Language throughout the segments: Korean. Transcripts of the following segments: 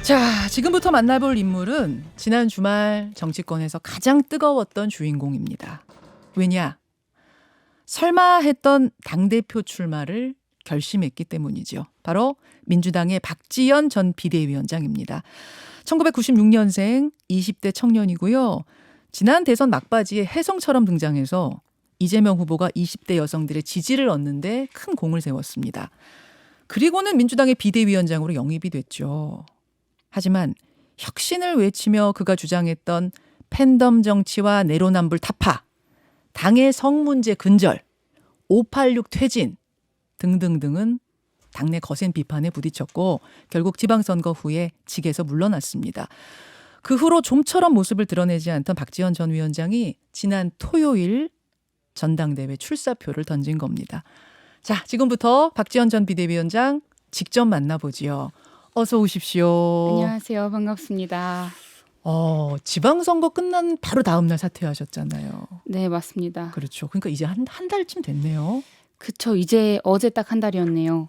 자, 지금부터 만나볼 인물은 지난 주말 정치권에서 가장 뜨거웠던 주인공입니다. 왜냐? 설마 했던 당대표 출마를 결심했기 때문이죠. 바로 민주당의 박지원 전 비대위원장입니다. 1996년생 20대 청년이고요. 지난 대선 막바지에 혜성처럼 등장해서 이재명 후보가 20대 여성들의 지지를 얻는데 큰 공을 세웠습니다. 그리고는 민주당의 비대위원장으로 영입이 됐죠. 하지만 혁신을 외치며 그가 주장했던 팬덤 정치와 내로남불 타파, 당의 성문제 근절, 586 퇴진 등등등은 당내 거센 비판에 부딪혔고 결국 지방선거 후에 직에서 물러났습니다. 그 후로 좀처럼 모습을 드러내지 않던 박지원 전 위원장이 지난 토요일 전당대회 출사표를 던진 겁니다. 자, 지금부터 박지원 전 비대위원장 직접 만나보지요. 어서 오십시오. 안녕하세요. 반갑습니다. 지방선거 끝난 바로 다음 날 사퇴하셨잖아요. 네, 맞습니다. 그렇죠. 그러니까 이제 한 달쯤 됐네요. 그쵸. 이제 어제 딱 한 달이었네요.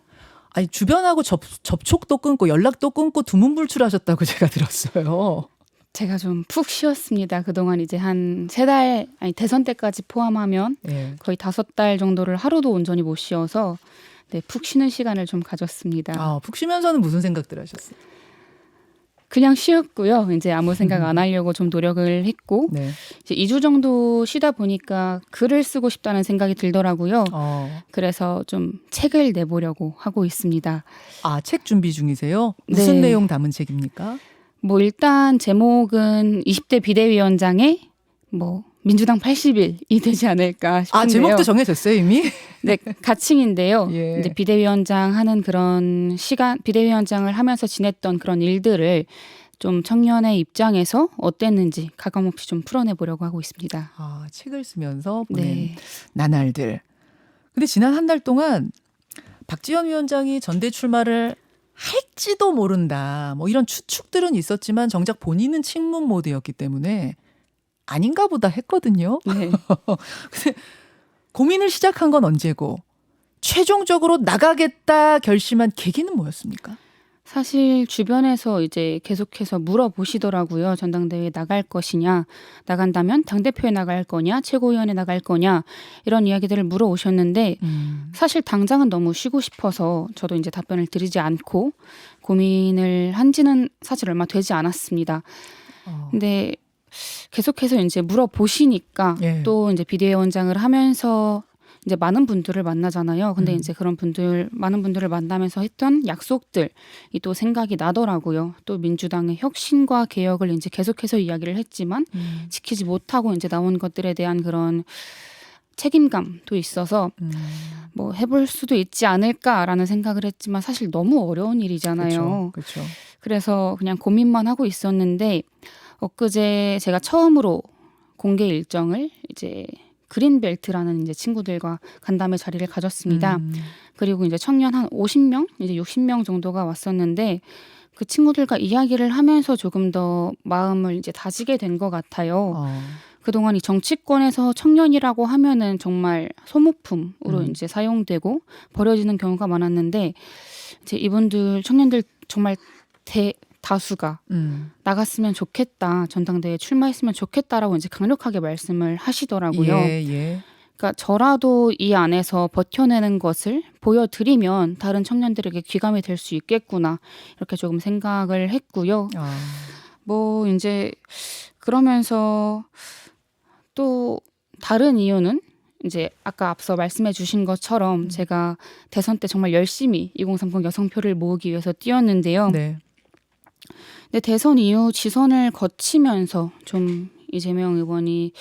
아니, 주변하고 접촉도 끊고 연락도 끊고 두문불출하셨다고 제가 들었어요. 제가 좀 푹 쉬었습니다. 그동안 이제 한 3달, 아니 대선 때까지 포함하면 예. 거의 5달 정도를 하루도 온전히 못 쉬어서 네, 푹 쉬는 시간을 좀 가졌습니다. 푹 쉬면서는 무슨 생각들 하셨어요? 그냥 쉬었고요. 이제 아무 생각 안 하려고 좀 노력을 했고 네. 이제 2주 정도 쉬다 보니까 글을 쓰고 싶다는 생각이 들더라고요. 그래서 좀 책을 내보려고 하고 있습니다. 책 준비 중이세요? 무슨 네. 내용 담은 책입니까? 뭐 일단 제목은 20대 비대위원장의 뭐 민주당 80일이 되지 않을까 싶은데요. 제목도 정해졌어요 이미? 네, 가칭인데요. 예. 이제 비대위원장 하는 그런 시간, 비대위원장을 하면서 지냈던 그런 일들을 좀 청년의 입장에서 어땠는지 가감없이 좀 풀어내 보려고 하고 있습니다. 책을 쓰면서 보낸 네. 나날들. 근데 지난 한 달 동안 박지원 위원장이 전대 출마를 할지도 모른다. 뭐 이런 추측들은 있었지만 정작 본인은 침묵 모드였기 때문에 아닌가 보다 했거든요. 네. 근데 고민을 시작한 건 언제고 최종적으로 나가겠다 결심한 계기는 뭐였습니까? 사실 주변에서 이제 계속해서 물어보시더라고요. 전당대회에 나갈 것이냐, 나간다면 당대표에 나갈 거냐, 최고위원에 나갈 거냐 이런 이야기들을 물어오셨는데 사실 당장은 너무 쉬고 싶어서 저도 이제 답변을 드리지 않고 고민을 한 지는 사실 얼마 되지 않았습니다. 근데 계속해서 이제 물어보시니까 예. 또 이제 비대위원장을 하면서 이제 많은 분들을 만나잖아요. 근데 이제 그런 많은 분들을 만나면서 했던 약속들이 또 생각이 나더라고요. 또 민주당의 혁신과 개혁을 이제 계속해서 이야기를 했지만 지키지 못하고 이제 나온 것들에 대한 그런 책임감도 있어서 뭐 해볼 수도 있지 않을까라는 생각을 했지만 사실 너무 어려운 일이잖아요. 그렇죠. 그래서 그냥 고민만 하고 있었는데 엊그제 제가 처음으로 공개 일정을 이제 그린벨트라는 이제 친구들과 간담회 자리를 가졌습니다. 그리고 이제 청년 한 50명, 이제 60명 정도가 왔었는데 그 친구들과 이야기를 하면서 조금 더 마음을 이제 다지게 된 것 같아요. 그동안 이 정치권에서 청년이라고 하면은 정말 소모품으로 이제 사용되고 버려지는 경우가 많았는데 이제 이분들 청년들 정말 다수가 나갔으면 좋겠다, 전당대회에 출마했으면 좋겠다라고 이제 강력하게 말씀을 하시더라고요. 예. 그러니까 저라도 이 안에서 버텨내는 것을 보여드리면 다른 청년들에게 귀감이 될 수 있겠구나 이렇게 조금 생각을 했고요. 뭐 이제 그러면서 또 다른 이유는 이제 아까 앞서 말씀해 주신 것처럼 제가 대선 때 정말 열심히 2030 여성표를 모으기 위해서 뛰었는데요. 네. 근데 대선 이후 지선을 거치면서 좀 이재명 의원이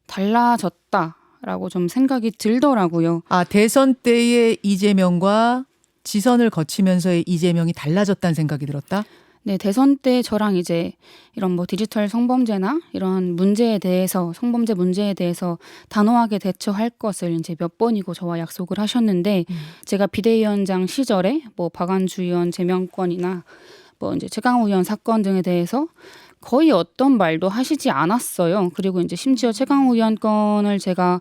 달라졌다라고 좀 생각이 들더라고요. 대선 때의 이재명과 지선을 거치면서의 이재명이 달라졌다는 생각이 들었다? 네, 대선 때 저랑 이제 이런 뭐 디지털 성범죄나 이런 문제에 대해서 성범죄 문제에 대해서 단호하게 대처할 것을 이제 몇 번이고 저와 약속을 하셨는데 제가 비대위원장 시절에 뭐 박완주 의원 제명권이나 뭐 이제 최강욱 의원 사건 등에 대해서 거의 어떤 말도 하시지 않았어요. 그리고 이제 심지어 최강욱 의원 건을 제가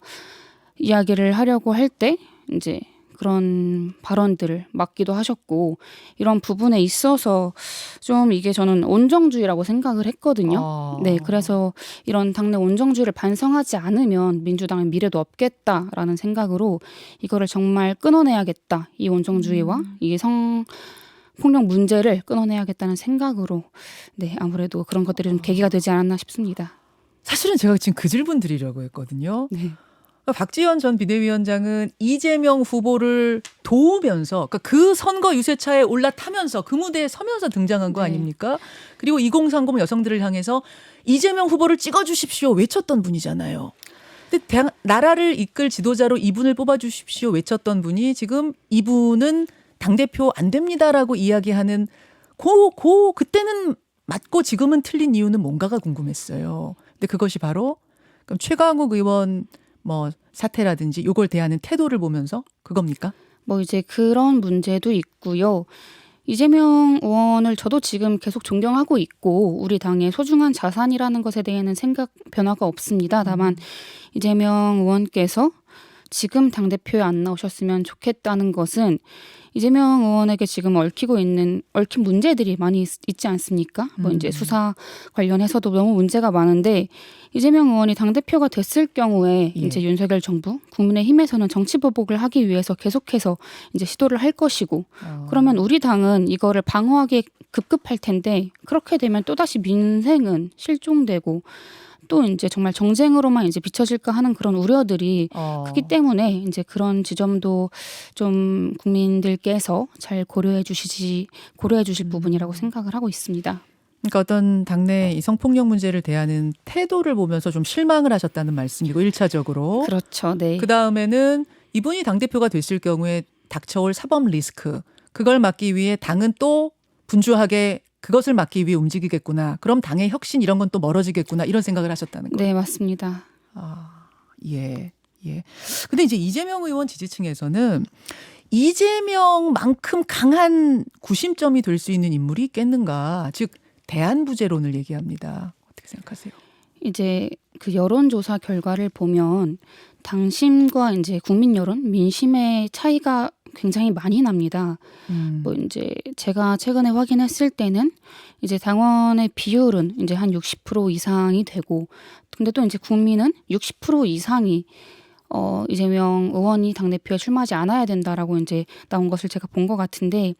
이야기를 하려고 할 때 이제 그런 발언들을 맞기도 하셨고 이런 부분에 있어서 좀 이게 저는 온정주의라고 생각을 했거든요. 네, 그래서 이런 당내 온정주의를 반성하지 않으면 민주당의 미래도 없겠다라는 생각으로 이거를 정말 끊어내야겠다. 이 온정주의와 이 성폭력 문제를 끊어내야겠다는 생각으로 네, 아무래도 그런 것들이 좀 계기가 되지 않았나 싶습니다. 사실은 제가 지금 그 질문 드리려고 했거든요. 네. 박지원 전 비대위원장은 이재명 후보를 도우면서 그러니까 그 선거 유세차에 올라타면서 그 무대에 서면서 등장한 거 네. 아닙니까? 그리고 2030 여성들을 향해서 이재명 후보를 찍어주십시오 외쳤던 분이잖아요. 근데 나라를 이끌 지도자로 이분을 뽑아주십시오 외쳤던 분이 지금 이분은 당대표 안 됩니다라고 이야기하는 그때는 맞고 지금은 틀린 이유는 뭔가가 궁금했어요. 근데 그것이 바로 그럼 최강욱 의원 뭐 사태라든지 이걸 대하는 태도를 보면서 그겁니까? 뭐 이제 그런 문제도 있고요. 이재명 의원을 저도 지금 계속 존경하고 있고 우리 당의 소중한 자산이라는 것에 대해서는 생각 변화가 없습니다. 다만 이재명 의원께서 지금 당대표에 안 나오셨으면 좋겠다는 것은 이재명 의원에게 지금 얽힌 문제들이 많이 있지 않습니까? 뭐 이제 수사 관련해서도 너무 문제가 많은데 이재명 의원이 당대표가 됐을 경우에 예. 이제 윤석열 정부, 국민의힘에서는 정치 보복을 하기 위해서 계속해서 이제 시도를 할 것이고 그러면 우리 당은 이거를 방어하기 급급할 텐데 그렇게 되면 또다시 민생은 실종되고 또 이제 정말 정쟁으로만 이제 비춰질까 하는 그런 우려들이 크기 때문에 이제 그런 지점도 좀 국민들께서 잘 고려해 주실 부분이라고 생각을 하고 있습니다. 그러니까 어떤 당내 이 성폭력 문제를 대하는 태도를 보면서 좀 실망을 하셨다는 말씀이고 1차적으로. 그렇죠. 네. 그다음에는 이분이 당대표가 됐을 경우에 닥쳐올 사법 리스크 그걸 막기 위해 당은 또 분주하게 그것을 막기 위해 움직이겠구나. 그럼 당의 혁신 이런 건 또 멀어지겠구나. 이런 생각을 하셨다는 거예요. 네, 맞습니다. 예. 예. 근데 이제 이재명 의원 지지층에서는 이재명만큼 강한 구심점이 될 수 있는 인물이 있겠는가. 즉 대안부재론을 얘기합니다. 어떻게 생각하세요? 이제 그 여론조사 결과를 보면 당심과 이제 국민 여론, 민심의 차이가 굉장히 많이 납니다. 뭐 이제 제가 최근에 확인했을 때는 이제 당원의 비율은 이제 한 60% 이상이 되고, 근데 또 이제 국민은 60% 이상이 이재명 의원이 당대표에 출마하지 않아야 된다라고 이제 나온 것을 제가 본 것 같은데,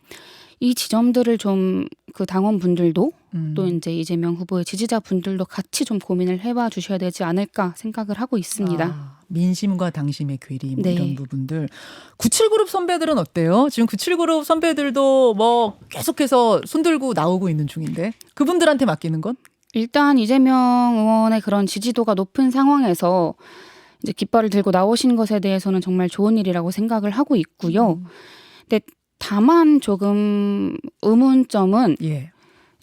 이 지점들을 좀 그 당원분들도 또 이제 이재명 후보의 지지자분들도 같이 좀 고민을 해봐 주셔야 되지 않을까 생각을 하고 있습니다. 민심과 당심의 괴림 네. 이런 부분들. 97그룹 선배들은 어때요? 지금 97그룹 선배들도 뭐 계속해서 손들고 나오고 있는 중인데 그분들한테 맡기는 건? 일단 이재명 의원의 그런 지지도가 높은 상황에서 이제 깃발을 들고 나오신 것에 대해서는 정말 좋은 일이라고 생각을 하고 있고요. 근데 다만 조금 의문점은 예.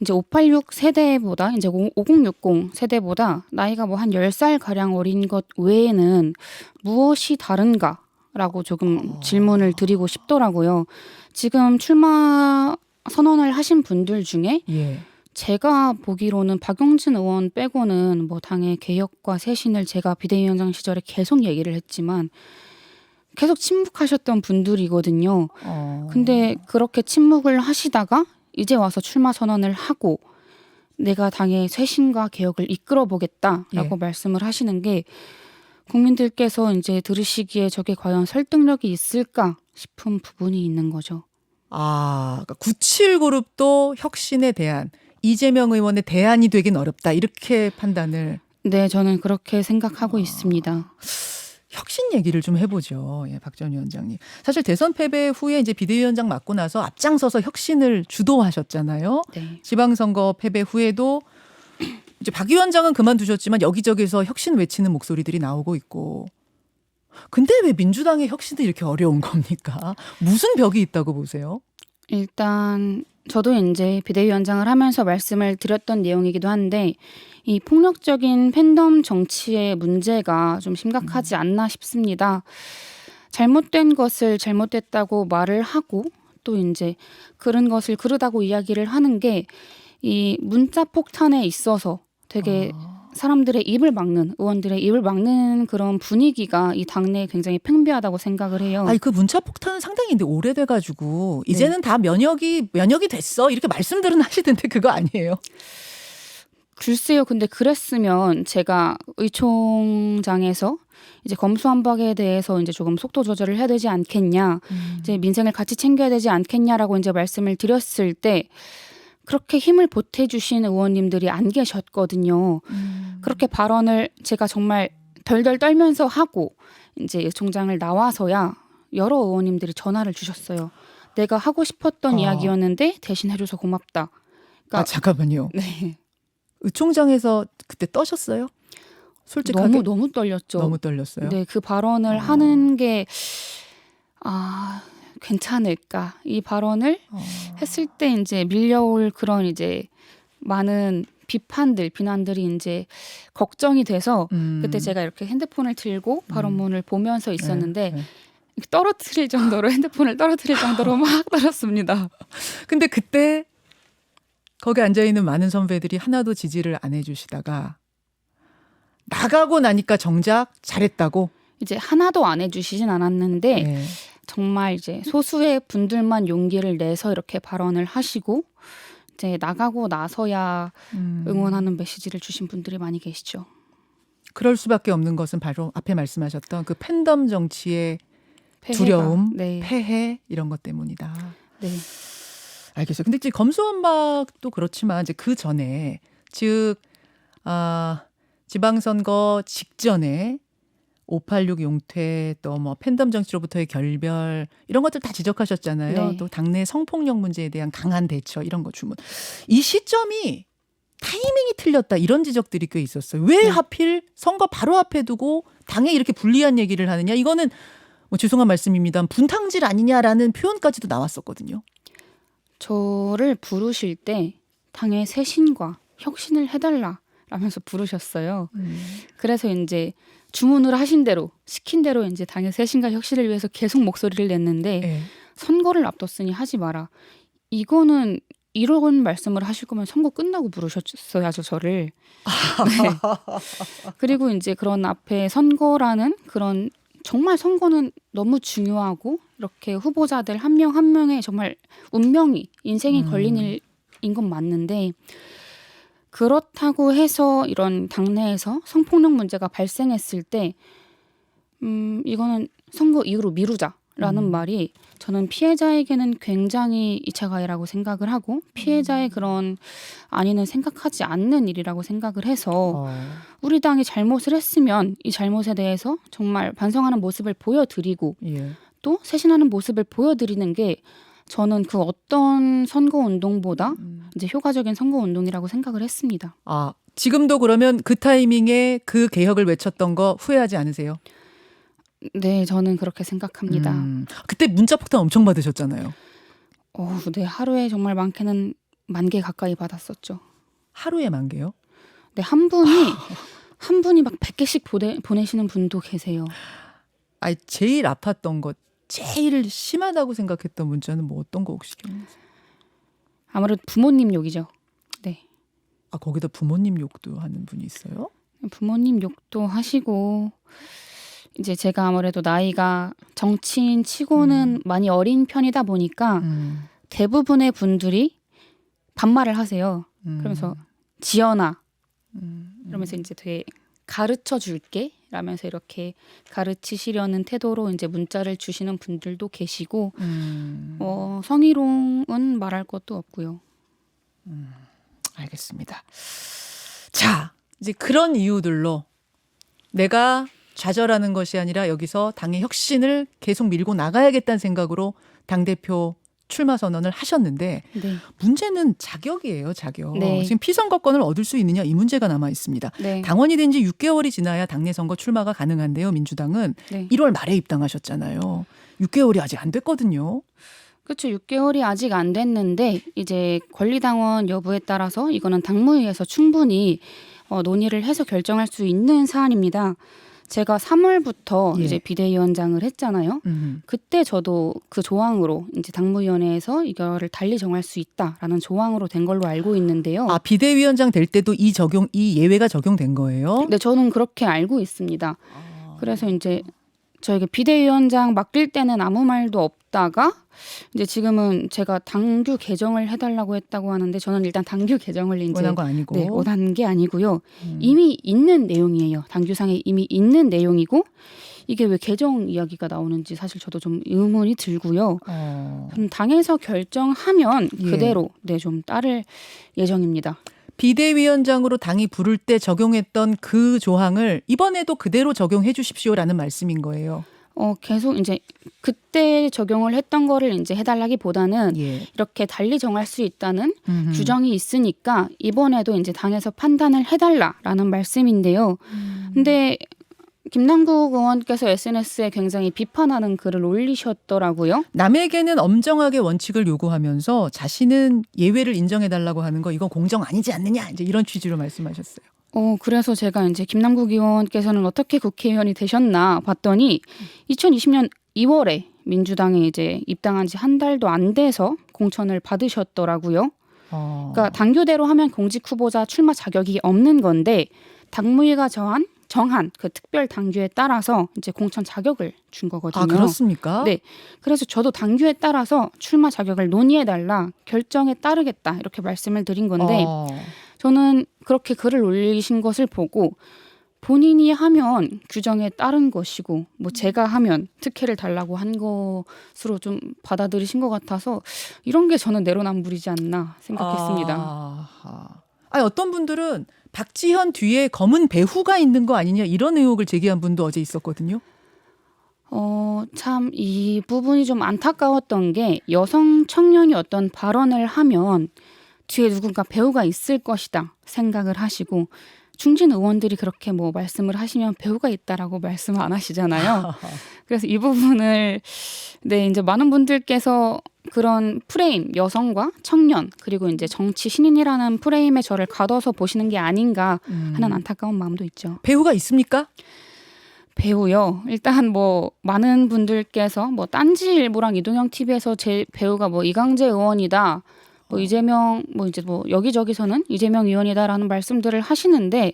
이제 586 세대보다 이제 5060 세대보다 나이가 뭐 한 10살 가량 어린 것 외에는 무엇이 다른가라고 조금 질문을 드리고 싶더라고요. 지금 출마 선언을 하신 분들 중에 예. 제가 보기로는 박용진 의원 빼고는 뭐 당의 개혁과 쇄신을 제가 비대위원장 시절에 계속 얘기를 했지만 계속 침묵하셨던 분들이거든요. 근데 그렇게 침묵을 하시다가 이제 와서 출마 선언을 하고 내가 당의 쇄신과 개혁을 이끌어 보겠다라고 말씀을 하시는 게 국민들께서 이제 들으시기에 저게 과연 설득력이 있을까 싶은 부분이 있는 거죠. 그러니까 97그룹도 혁신에 대한 이재명 의원의 대안이 되긴 어렵다. 이렇게 판단을. 네, 저는 그렇게 생각하고 있습니다. 혁신 얘기를 좀 해보죠. 예, 박 전 위원장님. 사실 대선 패배 후에 이제 비대위원장 맡고 나서 앞장서서 혁신을 주도하셨잖아요. 네. 지방선거 패배 후에도 이제 박 위원장은 그만두셨지만 여기저기서 혁신 외치는 목소리들이 나오고 있고. 근데 왜 민주당의 혁신이 이렇게 어려운 겁니까? 무슨 벽이 있다고 보세요? 일단 저도 이제 비대위원장을 하면서 말씀을 드렸던 내용이기도 한데 이 폭력적인 팬덤 정치의 문제가 좀 심각하지 않나 싶습니다. 잘못된 것을 잘못됐다고 말을 하고 또 이제 그런 것을 그르다고 이야기를 하는 게 이 문자 폭탄에 있어서 되게 사람들의 입을 막는 의원들의 입을 막는 그런 분위기가 이 당내에 굉장히 팽배하다고 생각을 해요. 아니 그 문자 폭탄은 상당히 근데 오래돼가지고 네. 이제는 다 면역이 됐어 이렇게 말씀들은 하시던데 그거 아니에요? 글쎄요. 근데 그랬으면 제가 의총장에서 이제 검수완박에 대해서 이제 조금 속도 조절을 해야 되지 않겠냐, 이제 민생을 같이 챙겨야 되지 않겠냐라고 이제 말씀을 드렸을 때 그렇게 힘을 보태주신 의원님들이 안 계셨거든요. 그렇게 발언을 제가 정말 덜덜 떨면서 하고 이제 의총장을 나와서야 여러 의원님들이 전화를 주셨어요. 내가 하고 싶었던 이야기였는데 대신 해줘서 고맙다. 그러니까 잠깐만요. 네. 의총장에서 그때 떠셨어요? 솔직하게 너무 떨렸죠. 너무 떨렸어요. 네, 그 발언을 하는 게 괜찮을까? 이 발언을 했을 때 이제 밀려올 그런 이제 많은 비난들이 이제 걱정이 돼서 그때 제가 이렇게 핸드폰을 들고 발언문을 보면서 있었는데 네. 떨어뜨릴 정도로 핸드폰을 떨어뜨릴 정도로 막 떨었습니다. 근데 그때 거기 앉아 있는 많은 선배들이 하나도 지지를 안 해주시다가 나가고 나니까 정작 잘했다고. 이제 하나도 안 해주시진 않았는데 네. 정말 이제 소수의 분들만 용기를 내서 이렇게 발언을 하시고 이제 나가고 나서야 응원하는 메시지를 주신 분들이 많이 계시죠. 그럴 수밖에 없는 것은 바로 앞에 말씀하셨던 그 팬덤 정치의 폐해가. 두려움, 네. 폐해 이런 것 때문이다. 네. 알겠어요. 근데 이제 검수완박도 그렇지만 이제 그 전에 즉 지방선거 직전에 586 용퇴 또 뭐 팬덤 정치로부터의 결별 이런 것들 다 지적하셨잖아요. 네. 또 당내 성폭력 문제에 대한 강한 대처 이런 거 주문. 이 시점이 타이밍이 틀렸다 이런 지적들이 꽤 있었어요. 왜 하필 선거 바로 앞에 두고 당에 이렇게 불리한 얘기를 하느냐. 이거는 뭐 죄송한 말씀입니다만 분탕질 아니냐라는 표현까지도 나왔었거든요. 저를 부르실 때 당의 쇄신과 혁신을 해달라라면서 부르셨어요. 그래서 이제 주문을 하신 대로 시킨 대로 이제 당의 쇄신과 혁신을 위해서 계속 목소리를 냈는데 네. 선거를 앞뒀으니 하지 마라. 이거는 이런 말씀을 하실 거면 선거 끝나고 부르셨어야죠, 저를. 네. 그리고 이제 그런 앞에 선거라는 그런 정말 선거는 너무 중요하고 이렇게 후보자들 한 명 한 명의 정말 운명이 인생이 걸린 일인 건 맞는데 그렇다고 해서 이런 당내에서 성폭력 문제가 발생했을 때 이거는 선거 이후로 미루자라는 말이 저는 피해자에게는 굉장히 2차 가해라고 생각을 하고 피해자의 그런 안위는 생각하지 않는 일이라고 생각을 해서 우리 당이 잘못을 했으면 이 잘못에 대해서 정말 반성하는 모습을 보여드리고 예. 또 쇄신하는 모습을 보여드리는 게 저는 그 어떤 선거 운동보다 이제 효과적인 선거 운동이라고 생각을 했습니다. 지금도 그러면 그 타이밍에 그 개혁을 외쳤던 거 후회하지 않으세요? 네, 저는 그렇게 생각합니다. 그때 문자 폭탄 엄청 받으셨잖아요. 네, 하루에 정말 많게는 10,000개 가까이 받았었죠. 하루에 10,000개요? 네, 한 분이 막 100개씩 보내시는 분도 계세요. 제일 아팠던 것, 제일 심하다고 생각했던 문자는 뭐 어떤 거 혹시 기억나세요? 아무래도 부모님 욕이죠. 네. 거기다 부모님 욕도 하는 분이 있어요? 부모님 욕도 하시고 이제 제가 아무래도 나이가 정치인 치고는 많이 어린 편이다 보니까 대부분의 분들이 반말을 하세요. 그러면서 지연아 이러면서 이제 되게 가르쳐 줄게 라면서 이렇게 가르치시려는 태도로 이제 문자를 주시는 분들도 계시고 성희롱은 말할 것도 없고요. 알겠습니다. 자, 이제 그런 이유들로 내가 좌절하는 것이 아니라 여기서 당의 혁신을 계속 밀고 나가야겠다는 생각으로 당대표 출마 선언을 하셨는데 네. 문제는 자격이에요. 자격. 네. 지금 피선거권을 얻을 수 있느냐 이 문제가 남아 있습니다. 네. 당원이 된 지 6개월이 지나야 당내 선거 출마가 가능한데요. 민주당은 네. 1월 말에 입당하셨잖아요. 6개월이 아직 안 됐거든요. 그렇죠. 6개월이 아직 안 됐는데 이제 권리당원 여부에 따라서 이거는 당무위에서 충분히 논의를 해서 결정할 수 있는 사안입니다. 제가 3월부터 예. 이제 비대위원장을 했잖아요. 그때 저도 그 조항으로 이제 당무위원회에서 이거를 달리 정할 수 있다라는 조항으로 된 걸로 알고 있는데요. 아, 비대위원장 될 때도 이 예외가 적용된 거예요? 네, 저는 그렇게 알고 있습니다. 그래서 이제 저에게 비대위원장 맡길 때는 아무 말도 없다가 이제 지금은 제가 당규 개정을 해달라고 했다고 하는데 저는 일단 당규 개정을 이제 원한 거 아니고. 네, 원한 게 아니고요. 이미 있는 내용이에요. 당규상에 이미 있는 내용이고 이게 왜 개정 이야기가 나오는지 사실 저도 좀 의문이 들고요. 당에서 결정하면 예. 그대로 네, 좀 따를 예정입니다. 비대위원장으로 당이 부를 때 적용했던 그 조항을 이번에도 그대로 적용해 주십시오라는 말씀인 거예요. 계속 이제 그때 적용을 했던 거를 이제 해달라기보다는 예. 이렇게 달리 정할 수 있다는 규정이 있으니까 이번에도 이제 당에서 판단을 해달라라는 말씀인데요. 근데 김남국 의원께서 SNS에 굉장히 비판하는 글을 올리셨더라고요. 남에게는 엄정하게 원칙을 요구하면서 자신은 예외를 인정해달라고 하는 거 이건 공정 아니지 않느냐 이제 이런 취지로 말씀하셨어요. 그래서 제가 이제 김남국 의원께서는 어떻게 국회의원이 되셨나 봤더니 2020년 2월에 민주당에 이제 입당한 지 한 달도 안 돼서 공천을 받으셨더라고요. 그러니까 당규대로 하면 공직 후보자 출마 자격이 없는 건데 당무위가 정한 그 특별 당규에 따라서 이제 공천 자격을 준 거거든요. 아, 그렇습니까? 네. 그래서 저도 당규에 따라서 출마 자격을 논의해달라, 결정에 따르겠다 이렇게 말씀을 드린 건데 저는 그렇게 글을 올리신 것을 보고 본인이 하면 규정에 따른 것이고 뭐 제가 하면 특혜를 달라고 한 것으로 좀 받아들이신 것 같아서 이런 게 저는 내로남불이지 않나 생각했습니다. 아니, 어떤 분들은 박지현 뒤에 검은 배후가 있는 거 아니냐 이런 의혹을 제기한 분도 어제 있었거든요. 참 이 부분이 좀 안타까웠던 게 여성 청년이 어떤 발언을 하면 뒤에 누군가 배우가 있을 것이다 생각을 하시고 중진 의원들이 그렇게 뭐 말씀을 하시면 배우가 있다라고 말씀 안 하시잖아요. 그래서 이 부분을 네, 이제 많은 분들께서 그런 프레임, 여성과 청년 그리고 이제 정치 신인이라는 프레임에 저를 가둬서 보시는 게 아닌가 하는 안타까운 마음도 있죠. 배후가 있습니까? 배우요. 일단 뭐 많은 분들께서 뭐 딴지일보랑 이동형 TV에서 제 배우가 뭐 이강재 의원이다. 뭐 이재명 뭐 이제 뭐 여기저기서는 이재명 의원이다라는 말씀들을 하시는데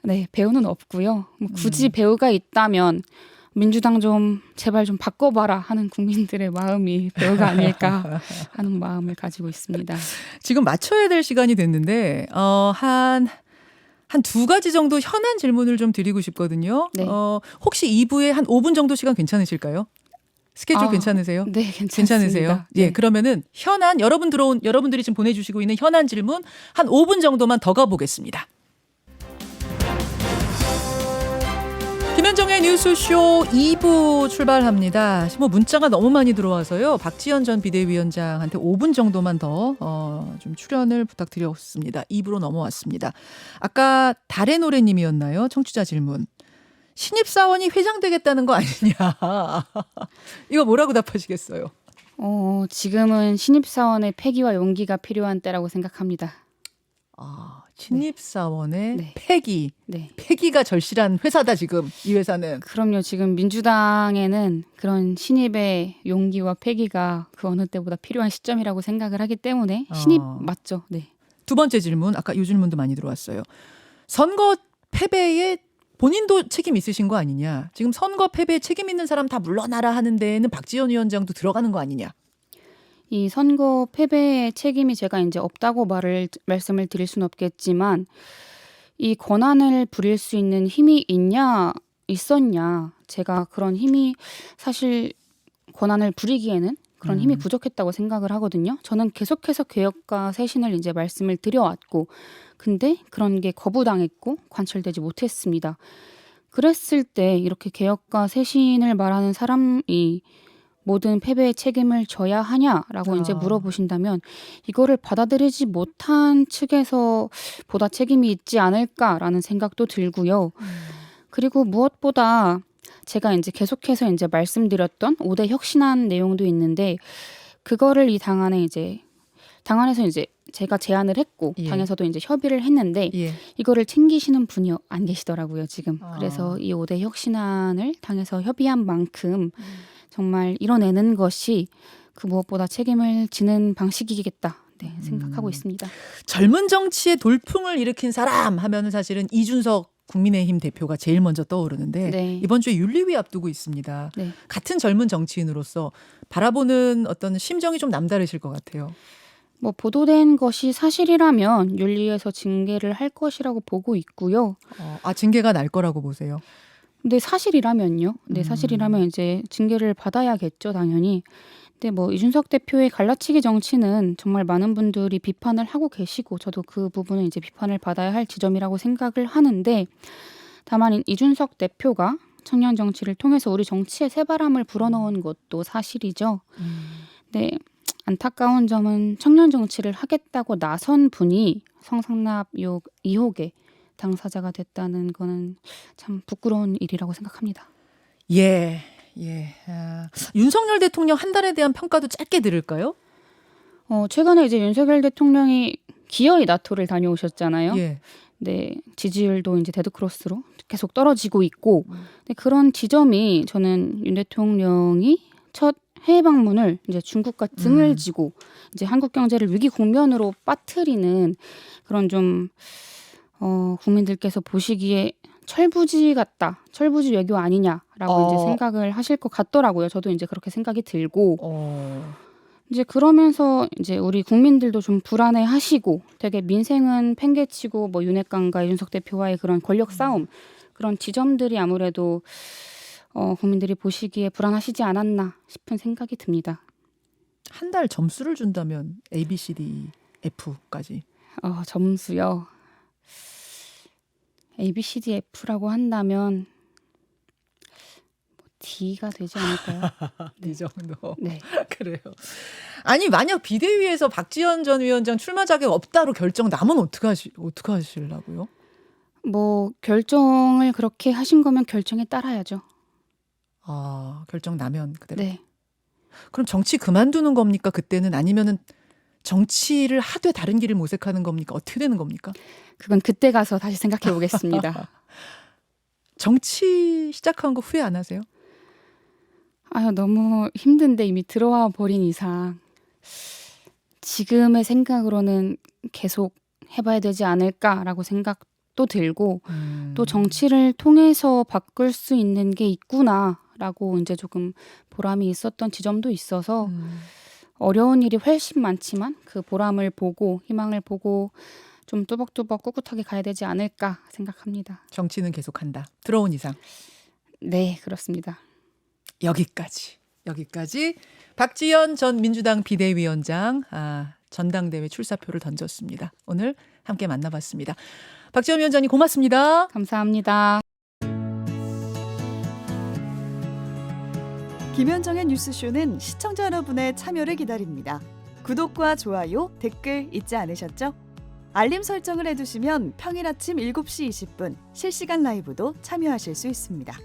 네, 배우는 없고요. 뭐 굳이 배우가 있다면 민주당 좀 제발 좀 바꿔봐라 하는 국민들의 마음이 배우가 아닐까 하는 마음을 가지고 있습니다. 지금 맞춰야 될 시간이 됐는데 한 두 가지 정도 현안 질문을 좀 드리고 싶거든요. 네. 혹시 2부에 한 5분 정도 시간 괜찮으실까요? 스케줄 괜찮으세요? 네, 괜찮습니다. 괜찮으세요? 네. 예, 그러면은 현안 여러분들이 지금 보내주시고 있는 현안 질문 한 5분 정도만 더 가보겠습니다. 김현정의 뉴스쇼 2부 출발합니다. 뭐 문자가 너무 많이 들어와서요. 박지현 전 비대위원장한테 5분 정도만 더 좀 출연을 부탁드렸습니다. 2부로 넘어왔습니다. 아까 달의 노래님이었나요? 청취자 질문. 신입사원이 회장되겠다는 거 아니냐. 이거 뭐라고 답하시겠어요? 지금은 신입사원의 패기와 용기가 필요한 때라고 생각합니다. 신입사원의 네. 패기. 네. 패기가 절실한 회사다 지금 이 회사는. 그럼요. 지금 민주당에는 그런 신입의 용기와 패기가 그 어느 때보다 필요한 시점이라고 생각을 하기 때문에 신입 맞죠. 네. 두 번째 질문. 아까 이 질문도 많이 들어왔어요. 선거 패배에 본인도 책임 있으신 거 아니냐. 지금 선거 패배에 책임 있는 사람 다 물러나라 하는 데에는 박지원 위원장도 들어가는 거 아니냐. 이 선거 패배의 책임이 제가 이제 없다고 말씀을 드릴 수는 없겠지만 이 권한을 부릴 수 있는 힘이 있었냐. 제가 그런 힘이 사실 권한을 부리기에는 그런 힘이 부족했다고 생각을 하거든요. 저는 계속해서 개혁과 쇄신을 이제 말씀을 드려왔고 근데 그런 게 거부당했고 관철되지 못했습니다. 그랬을 때 이렇게 개혁과 쇄신을 말하는 사람이 모든 패배의 책임을 져야 하냐라고 이제 물어보신다면 이거를 받아들이지 못한 측에서 보다 책임이 있지 않을까라는 생각도 들고요. 그리고 무엇보다 제가 이제 계속해서 이제 말씀드렸던 5대 혁신안 내용도 있는데 그거를 이 당안에서 이제 제가 제안을 했고 예. 당에서도 이제 협의를 했는데 예. 이거를 챙기시는 분이 안 계시더라고요 지금. 아. 그래서 이 5대 혁신안을 당에서 협의한 만큼 정말 이뤄내는 것이 그 무엇보다 책임을 지는 방식이겠다 생각하고 있습니다. 젊은 정치에 돌풍을 일으킨 사람 하면은 사실은 이준석 국민의힘 대표가 제일 먼저 떠오르는데 네. 이번 주에 윤리위 앞두고 있습니다. 네. 같은 젊은 정치인으로서 바라보는 어떤 심정이 좀 남다르실 것 같아요. 뭐 보도된 것이 사실이라면 윤리에서 징계를 할 것이라고 보고 있고요. 징계가 날 거라고 보세요. 근데 사실이라면요. 네, 사실이라면 이제 징계를 받아야겠죠, 당연히. 근데 뭐 이준석 대표의 갈라치기 정치는 정말 많은 분들이 비판을 하고 계시고 저도 그 부분은 이제 비판을 받아야 할 지점이라고 생각을 하는데 다만 이준석 대표가 청년 정치를 통해서 우리 정치에 새바람을 불어넣은 것도 사실이죠. 네, 안타까운 점은 청년 정치를 하겠다고 나선 분이 성상납 의혹의 당사자가 됐다는 거는 참 부끄러운 일이라고 생각합니다. 예. 윤석열 대통령 한 달에 대한 평가도 짧게 들을까요? 최근에 이제 윤석열 대통령이 기어이 나토를 다녀오셨잖아요. 예. 네, 지지율도 이제 데드크로스로 계속 떨어지고 있고, 근데 그런 지점이 저는 윤 대통령이 첫 해외 방문을 이제 중국과 등을 지고 이제 한국 경제를 위기 국면으로 빠뜨리는 그런 좀 국민들께서 보시기에 철부지 같다, 철부지 외교 아니냐라고 이제 생각을 하실 것 같더라고요. 저도 이제 그렇게 생각이 들고 이제 그러면서 이제 우리 국민들도 좀 불안해하시고 되게 민생은 팽개치고 뭐 윤핵관과 이준석 대표와의 그런 권력 싸움 그런 지점들이 아무래도 국민들이 보시기에 불안하시지 않았나 싶은 생각이 듭니다. 한 달 점수를 준다면 A, B, C, D, F까지. 점수요. A, B, C, D, F라고 한다면 D가 되지 않을까요? 이 정도. 네. 그래요. 아니 만약 비대위에서 박지원 전 위원장 출마 자격 없다로 결정 나면 어떡하시려고요? 뭐 결정을 그렇게 하신 거면 결정에 따라야죠. 결정 나면 그대로. 네. 그럼 정치 그만두는 겁니까? 그때는 아니면은 정치를 하되 다른 길을 모색하는 겁니까? 어떻게 되는 겁니까? 그건 그때 가서 다시 생각해 보겠습니다. 정치 시작한 거 후회 안 하세요? 너무 힘든데 이미 들어와 버린 이상 지금의 생각으로는 계속 해봐야 되지 않을까라고 생각도 들고 또 정치를 통해서 바꿀 수 있는 게 있구나라고 이제 조금 보람이 있었던 지점도 있어서 어려운 일이 훨씬 많지만 그 보람을 보고 희망을 보고 좀 뚜벅뚜벅 꿋꿋하게 가야 되지 않을까 생각합니다. 정치는 계속한다. 들어온 이상. 네, 그렇습니다. 여기까지 박지원 전 민주당 비대위원장 전당대회 출사표를 던졌습니다. 오늘 함께 만나봤습니다. 박지원 위원장님 고맙습니다. 감사합니다. 김현정의 뉴스쇼는 시청자 여러분의 참여를 기다립니다. 구독과 좋아요, 댓글 잊지 않으셨죠? 알림 설정을 해두시면 평일 아침 7시 20분 실시간 라이브도 참여하실 수 있습니다.